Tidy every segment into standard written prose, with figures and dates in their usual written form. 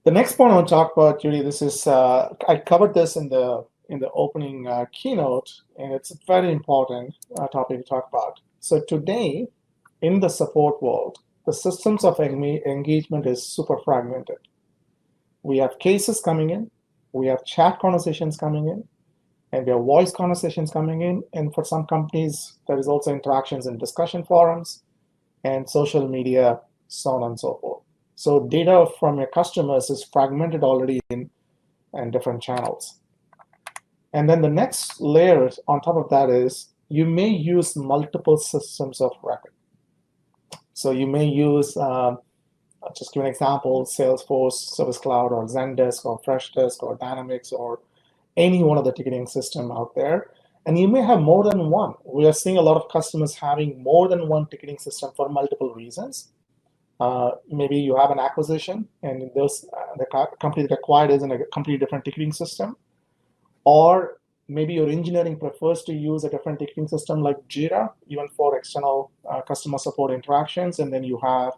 The next point I want to talk about, Judy, this is I covered this in the opening keynote, and it's a very important topic to talk about. So today, in the support world, the systems of engagement is super fragmented. We have cases coming in, we have chat conversations coming in, and we have voice conversations coming in. And for some companies, there is also interactions in discussion forums and social media, so on and so forth. So data from your customers is fragmented already in different channels. And then the next layer on top of that is you may use multiple systems of record. So you may use, just give an example, Salesforce, Service Cloud, or Zendesk, or Freshdesk, or Dynamics, or any one of the ticketing system out there. And you may have more than one. We are seeing a lot of customers having more than one ticketing system for multiple reasons. Maybe you have an acquisition, and the company that acquired is in a completely different ticketing system. Or maybe your engineering prefers to use a different ticketing system like Jira, even for external customer support interactions. And then you have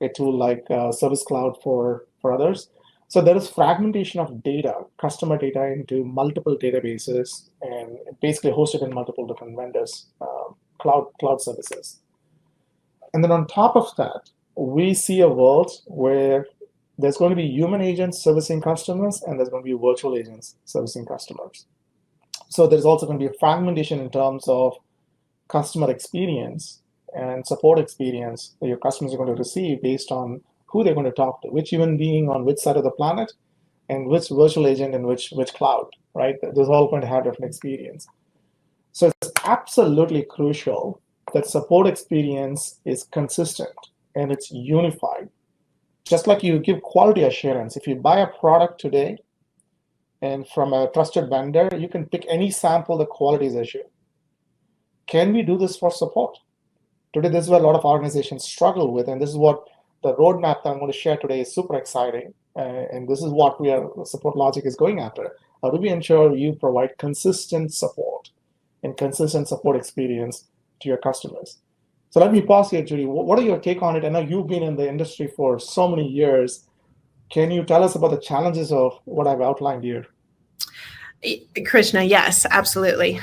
a tool like Service Cloud for others. So there is fragmentation of data, customer data, into multiple databases and basically hosted in multiple different vendors, cloud services. And then on top of that, we see a world where there's going to be human agents servicing customers, and there's going to be virtual agents servicing customers. So there's also going to be a fragmentation in terms of customer experience and support experience that your customers are going to receive based on who they're going to talk to, which human being on which side of the planet, and which virtual agent in which cloud, right? Those are all going to have different experience. So it's absolutely crucial that support experience is consistent and it's unified. Just like you give quality assurance, if you buy a product today and from a trusted vendor, you can pick any sample the quality is issued. Can we do this for support? Today, this is what a lot of organizations struggle with, and this is what the roadmap that I'm going to share today is super exciting, and this is what SupportLogic is going after. How do we ensure you provide consistent support and consistent support experience to your customers? So let me pause here, Judy. What are your take on it? I know you've been in the industry for so many years. Can you tell us about the challenges of what I've outlined here? Krishna, yes, absolutely.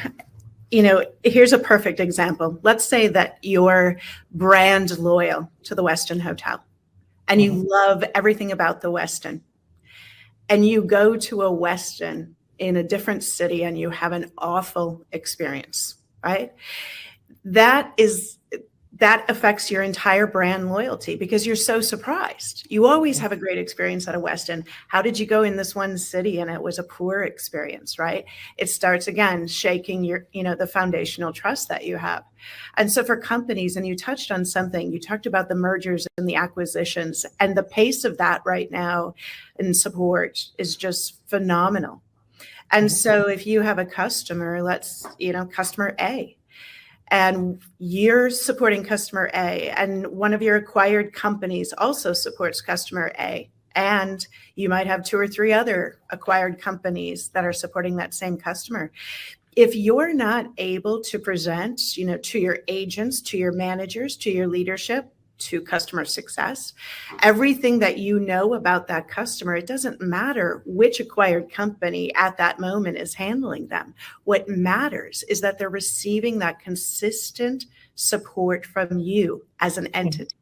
Here's a perfect example. Let's say that you're brand loyal to the Westin Hotel and you love everything about the Westin, and you go to a Westin in a different city and you have an awful experience, right? That affects your entire brand loyalty because you're so surprised. You always have a great experience at a Westin. How did you go in this one city and it was a poor experience, right? It starts again shaking your, the foundational trust that you have. And so for companies, and you touched on something, you talked about the mergers and the acquisitions, and the pace of that right now in support is just phenomenal. And so if you have a customer, customer A, and you're supporting customer A, and one of your acquired companies also supports customer A, and you might have 2 or 3 other acquired companies that are supporting that same customer. If you're not able to present, to your agents, to your managers, to your leadership, to customer success, everything that you know about that customer, it doesn't matter which acquired company at that moment is handling them. What matters is that they're receiving that consistent support from you as an entity.